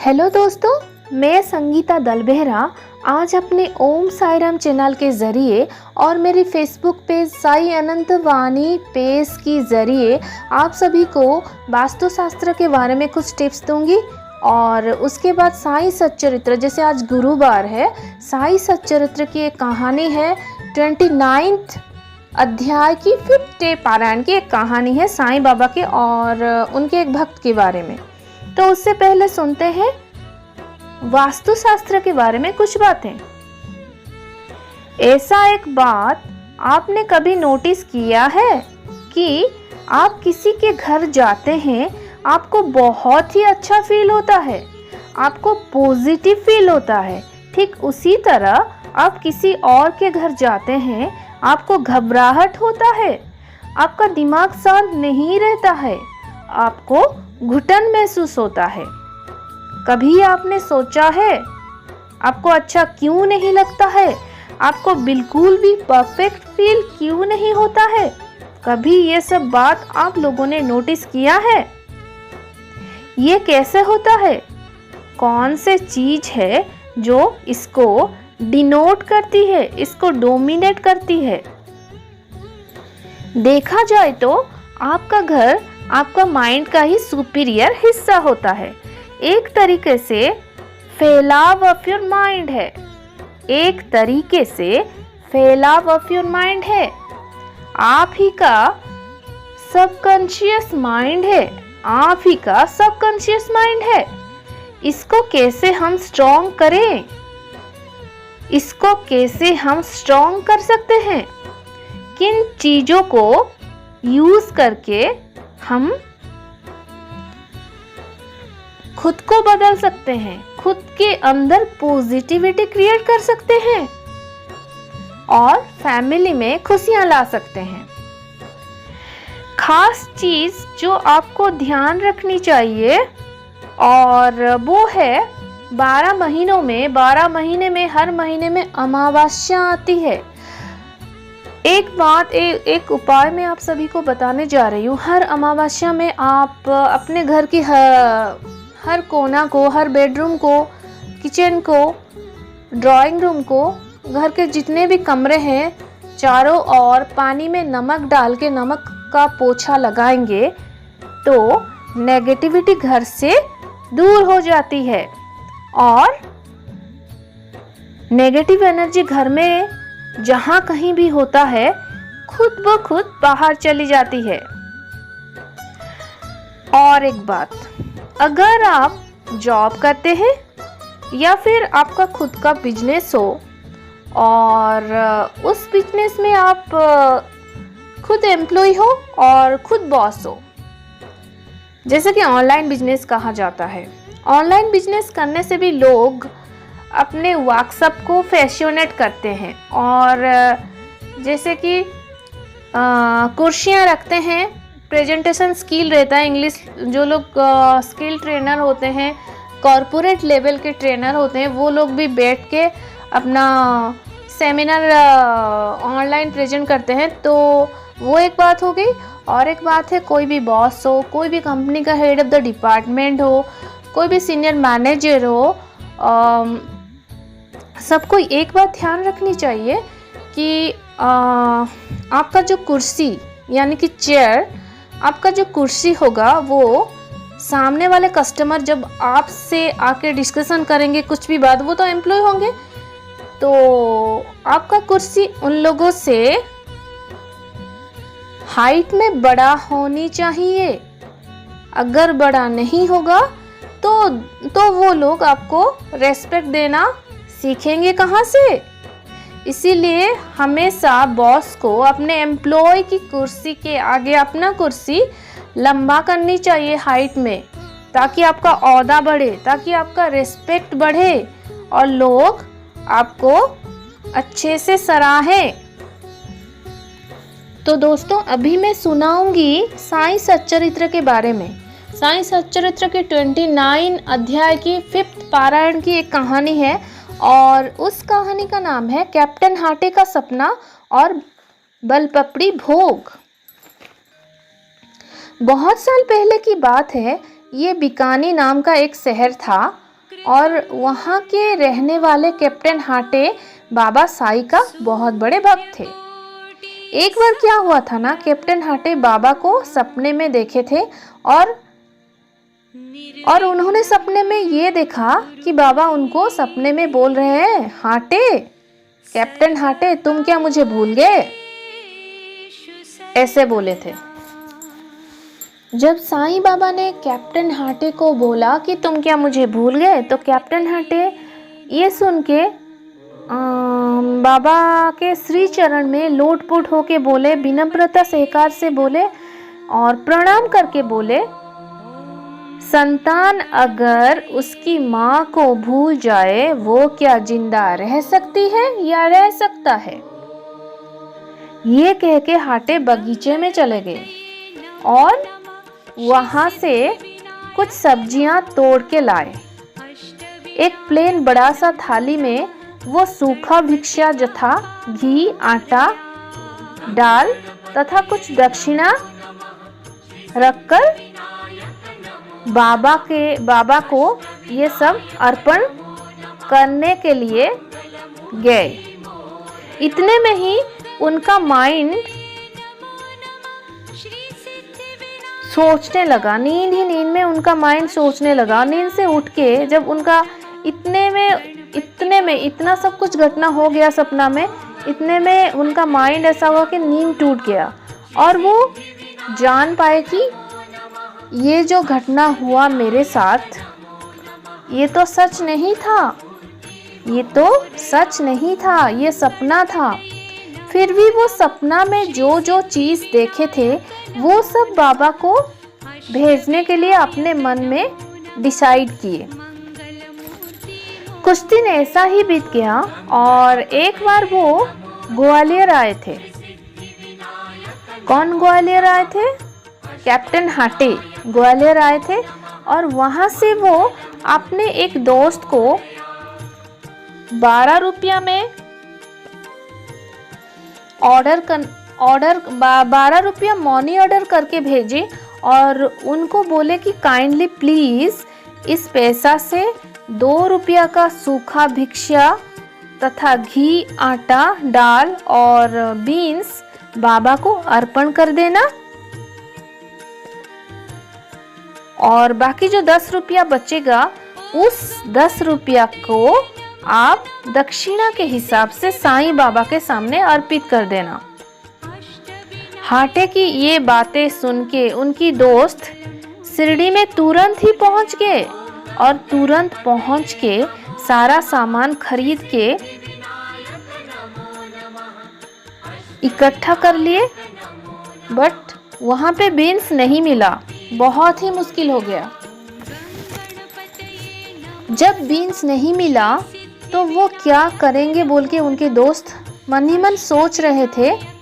Hello दोस्तों, मैं संगीता दलबेहरा आज अपने ओम साई राम चैनल के ज़रिए और मेरी फेसबुक पेज साई अनंत वाणी पेज की ज़रिए आप सभी को वास्तुशास्त्र के बारे में कुछ टिप्स दूंगी। और उसके बाद साई सच्चरित्र, जैसे आज गुरुवार है, साई सच्चरित्र की एक कहानी है। 29 अध्याय की 5th पारायण की एक कहानी है साईं बाबा के और उनके एक भक्त के बारे में। तो उससे पहले सुनते हैं वास्तुशास्त्र के बारे में कुछ बातें। ऐसा एक बात आपने कभी नोटिस किया है कि आप किसी के घर जाते हैं, आपको बहुत ही अच्छा फील होता है, आपको पॉजिटिव फील होता है। ठीक उसी तरह आप किसी और के घर जाते हैं, आपको घबराहट होता है, आपका दिमाग शांत नहीं रहता है, आपको घुटन महसूस होता है। कभी आपने सोचा है आपको अच्छा क्यों नहीं लगता है, आपको बिल्कुल भी परफेक्ट फील क्यों नहीं होता है? कभी ये सब बात आप लोगों ने नोटिस किया है? ये कैसे होता है? कौन से चीज है जो इसको डिनोट करती है, इसको डोमिनेट करती है? देखा जाए तो आपका घर आपका माइंड का ही सुपीरियर हिस्सा होता है। एक तरीके से फैलाव ऑफ योर माइंड है, एक तरीके से फैलाव ऑफ योर माइंड है। आप ही का सबकॉन्शियस माइंड है, आप ही का सबकॉन्शियस माइंड है। इसको कैसे हम स्ट्रॉन्ग करें? इसको कैसे हम स्ट्रॉन्ग कर सकते हैं? किन चीजों को यूज करके हम खुद को बदल सकते हैं, खुद के अंदर पॉजिटिविटी क्रिएट कर सकते हैं और फैमिली में खुशियां ला सकते हैं। खास चीज जो आपको ध्यान रखनी चाहिए और वो है 12 महीने में हर महीने में अमावस्या आती है। एक उपाय मैं आप सभी को बताने जा रही हूँ। हर अमावस्या में आप अपने घर की हर कोना को, हर बेडरूम को, किचन को, ड्राइंग रूम को, घर के जितने भी कमरे हैं, चारों ओर पानी में नमक डाल के नमक का पोछा लगाएंगे तो नेगेटिविटी घर से दूर हो जाती है और नेगेटिव एनर्जी घर में जहां कहीं भी होता है खुद ब खुद बाहर चली जाती है। और एक बात, अगर आप जॉब करते हैं या फिर आपका खुद का बिजनेस हो और उस बिजनेस में आप खुद एम्प्लॉय हो और खुद बॉस हो, जैसे कि ऑनलाइन बिजनेस कहा जाता है। ऑनलाइन बिजनेस करने से भी लोग अपने वर्कशॉप को फैशनेट करते हैं और जैसे कि कुर्सियाँ रखते हैं, प्रेजेंटेशन स्किल रहता है। इंग्लिश जो लोग स्किल ट्रेनर होते हैं, कॉरपोरेट लेवल के ट्रेनर होते हैं, वो लोग भी बैठ के अपना सेमिनार ऑनलाइन प्रेजेंट करते हैं। तो वो एक बात हो गई। और एक बात है, कोई भी बॉस हो, कोई भी कंपनी का हेड ऑफ द डिपार्टमेंट हो, कोई भी सीनियर मैनेजर हो, सबको एक बात ध्यान रखनी चाहिए कि आपका जो कुर्सी यानी कि चेयर, आपका जो कुर्सी होगा वो सामने वाले कस्टमर जब आपसे आके डिस्कशन करेंगे कुछ भी बात, वो तो एम्प्लॉय होंगे, तो आपका कुर्सी उन लोगों से हाइट में बड़ा होनी चाहिए। अगर बड़ा नहीं होगा तो वो लोग आपको रेस्पेक्ट देना सीखेंगे कहाँ से? इसीलिए हमेशा बॉस को अपने एम्प्लॉय की कुर्सी के आगे अपना कुर्सी लंबा करनी चाहिए हाइट में, ताकि आपका ओहदा बढ़े, ताकि आपका रिस्पेक्ट बढ़े और लोग आपको अच्छे से सराहें। तो दोस्तों, अभी मैं सुनाऊंगी साई सच्चरित्र के बारे में। साई सच्चरित्र के 29 अध्याय की 5th पारायण की एक कहानी है और उस कहानी का नाम है कैप्टन हाटे का सपना और बलपपड़ी भोग। बहुत साल पहले की बात है। ये बीकानी नाम का एक शहर था और वहाँ के रहने वाले कैप्टन हाटे बाबा साई का बहुत बड़े भक्त थे। एक बार क्या हुआ था ना, कैप्टन हाटे बाबा को सपने में देखे थे और उन्होंने सपने में ये देखा कि बाबा उनको सपने में बोल रहे हैं, हाटे, कैप्टन हाटे, तुम क्या मुझे भूल गए, ऐसे बोले थे। जब साईं बाबा ने कैप्टन हाटे को बोला कि तुम क्या मुझे भूल गए, तो कैप्टन हाटे ये सुन के बाबा के श्री चरण में लोटपोट होके बोले, विनम्रता सहकार से बोले और प्रणाम करके बोले, संतान अगर उसकी माँ को भूल जाए वो क्या जिंदा रह सकती है या रह सकता है। ये कह के हाटे बगीचे में चले गए और वहां से कुछ सब्जियां तोड़ के लाए। एक प्लेन बड़ा सा थाली में वो सूखा भिक्षा जथा घी, आटा, दाल तथा कुछ दक्षिणा रखकर बाबा को ये सब अर्पण करने के लिए गए। इतने में ही उनका माइंड सोचने लगा, नींद में उनका माइंड सोचने लगा। नींद से उठ के जब उनका इतने में इतना सब कुछ घटना हो गया सपना में, इतने में उनका माइंड ऐसा हुआ कि नींद टूट गया और वो जान पाए कि ये जो घटना हुआ मेरे साथ, ये तो सच नहीं था, ये तो सच नहीं था, ये सपना था। फिर भी वो सपना में जो जो चीज़ देखे थे वो सब बाबा को भेजने के लिए अपने मन में डिसाइड किए। कुछ दिन ऐसा ही बीत गया और एक बार वो ग्वालियर आए थे। कौन ग्वालियर आए थे? कैप्टन हाटे ग्वालियर आए थे और वहाँ से वो अपने एक दोस्त को 12 रुपया में 12 रुपया मनी ऑर्डर करके भेजे और उनको बोले कि काइंडली प्लीज़ इस पैसा से 2 रुपया का सूखा भिक्षा तथा घी, आटा, दाल और बीन्स बाबा को अर्पण कर देना और बाकी जो 10 रुपया बचेगा उस 10 रुपया को आप दक्षिणा के हिसाब से साईं बाबा के सामने अर्पित कर देना। हाटे की ये बातें सुन के उनकी दोस्त शिरडी में तुरंत ही पहुंच गए और तुरंत पहुंच के सारा सामान खरीद के इकट्ठा कर लिए, बट वहाँ पे बीन्स नहीं मिला। बहुत ही मुश्किल हो गया। जब बीन्स नहीं मिला तो वो क्या करेंगे बोल के उनके दोस्त मन ही मन सोच रहे थे।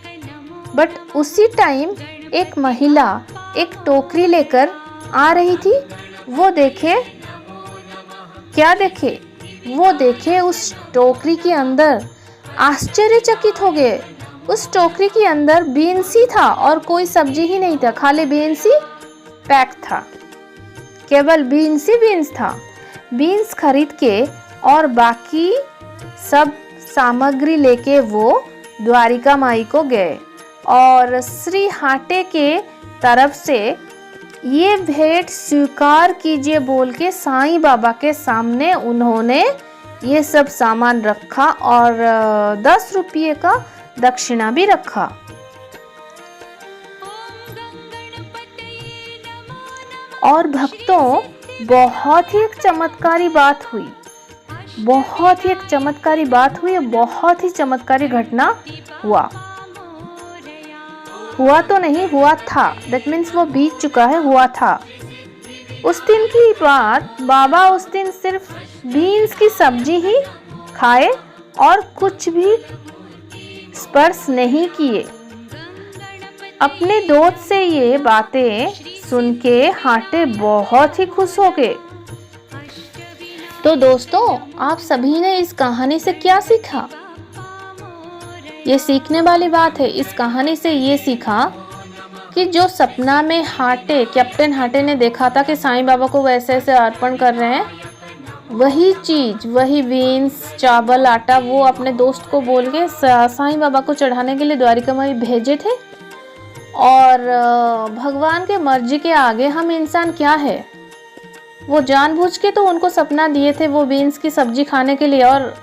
बट उसी टाइम एक महिला एक टोकरी लेकर आ रही थी। वो देखे, क्या देखे? वो देखे उस टोकरी के अंदर, आश्चर्यचकित हो गए। उस टोकरी के अंदर बीन्स ही था और कोई सब्जी ही नहीं था, खाली बीन्स ही पैक था, केवल बीन्स ही बीन्स था। बीन्स खरीद के और बाकी सब सामग्री लेके वो द्वारिका माई को गए और श्री हाटे के तरफ से ये भेंट स्वीकार कीजिए बोल के साईं बाबा के सामने उन्होंने ये सब सामान रखा और 10 रुपये का दक्षिणा भी रखा। और भक्तों, बहुत ही एक चमत्कारी बात हुई, बहुत ही एक चमत्कारी बात हुई, बहुत ही चमत्कारी घटना हुआ तो नहीं हुआ था, दैट मीन्स वो बीत चुका है, हुआ था। उस दिन की बात, बाबा उस दिन सिर्फ बीन्स की सब्जी ही खाए और कुछ भी स्पर्श नहीं किए। अपने दोस्त से ये बातें सुन के हाटे बहुत ही खुश हो गए। तो दोस्तों, आप सभी ने इस कहानी से क्या सीखा? ये सीखने वाली बात है। इस कहानी से ये सीखा कि जो सपना में कैप्टन हाटे ने देखा था कि साईं बाबा को वैसे ऐसे अर्पण कर रहे हैं, वही चीज़, वही बीन्स, चावल, आटा वो अपने दोस्त को बोल के साईं बाबा को चढ़ाने के लिए द्वारिका में भेजे थे। और भगवान के मर्जी के आगे हम इंसान क्या है। वो जानबूझ के तो उनको सपना दिए थे वो बीन्स की सब्जी खाने के लिए। और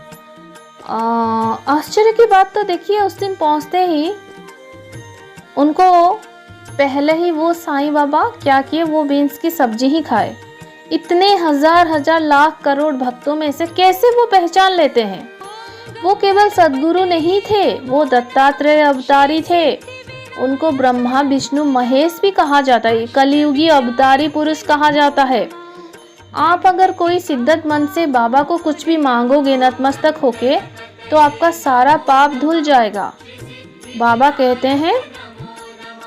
आश्चर्य की बात तो देखिए, उस दिन पहुंचते ही उनको पहले ही वो साईं बाबा क्या किए, वो बीन्स की सब्जी ही खाए। इतने हजार हजार लाख करोड़ भक्तों में से कैसे वो पहचान लेते हैं। वो केवल सद्गुरु नहीं थे, वो दत्तात्रेय अवतारी थे। उनको ब्रह्मा विष्णु महेश भी कहा जाता है, कलियुगी अवतारी पुरुष कहा जाता है। आप अगर कोई सिद्धत मन से बाबा को कुछ भी मांगोगे नतमस्तक होके, तो आपका सारा पाप धुल जाएगा। बाबा कहते हैं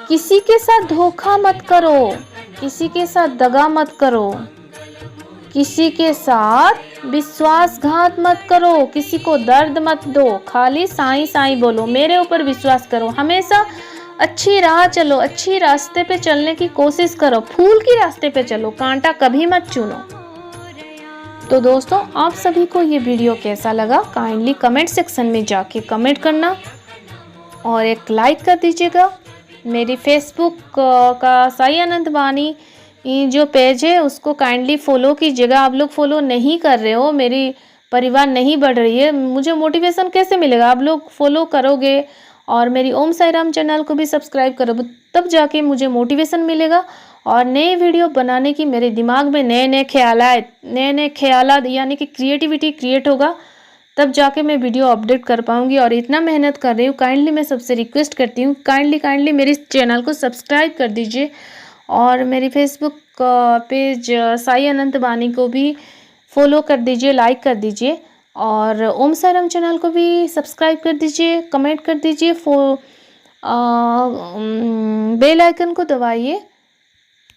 किसी के साथ धोखा मत करो, किसी के साथ दगा मत करो, किसी के साथ विश्वासघात मत करो, किसी को दर्द मत दो, खाली साईं साईं बोलो, मेरे ऊपर विश्वास करो। हमेशा अच्छी राह चलो, अच्छी रास्ते पे चलने की कोशिश करो, फूल की रास्ते पे चलो, कांटा कभी मत चुनो। तो दोस्तों, आप सभी को ये वीडियो कैसा लगा काइंडली कमेंट सेक्शन में जाके कमेंट करना और एक लाइक कर दीजिएगा। मेरी फेसबुक का साई अनंत वाणी जो पेज है उसको काइंडली फॉलो कीजिएगा। आप लोग फॉलो नहीं कर रहे हो, मेरी परिवार नहीं बढ़ रही है, मुझे मोटिवेशन कैसे मिलेगा। आप लोग फॉलो करोगे और मेरी ओम साई राम चैनल को भी सब्सक्राइब करो, तब जाके मुझे मोटिवेशन मिलेगा और नए वीडियो बनाने की मेरे दिमाग में नए नए ख्यालात यानी कि क्रिएटिविटी क्रिएट होगा, तब जाके मैं वीडियो अपडेट कर पाऊंगी। और इतना मेहनत कर रही हूँ, काइंडली मैं सबसे रिक्वेस्ट करती हूँ, काइंडली मेरे चैनल को सब्सक्राइब कर दीजिए और मेरी फेसबुक पेज साई अनंत वाणी को भी फॉलो कर दीजिए, लाइक कर दीजिए और ओम साई राम चैनल को भी सब्सक्राइब कर दीजिए, कमेंट कर दीजिए, बेल आइकन को दबाइए।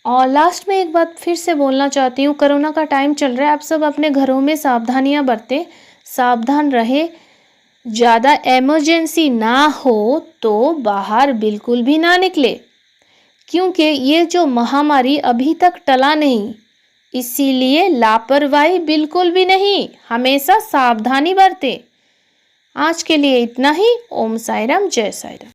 और लास्ट में एक बात फिर से बोलना चाहती हूँ, कोरोना का टाइम चल रहा है, आप सब अपने घरों में सावधानियाँ बरतें, सावधान रहे। ज़्यादा इमरजेंसी ना हो तो बाहर बिल्कुल भी ना निकले, क्योंकि ये जो महामारी अभी तक टला नहीं, इसीलिए लापरवाही बिल्कुल भी नहीं, हमेशा सावधानी बरतें। आज के लिए इतना ही। ओम साई राम, जय साई राम।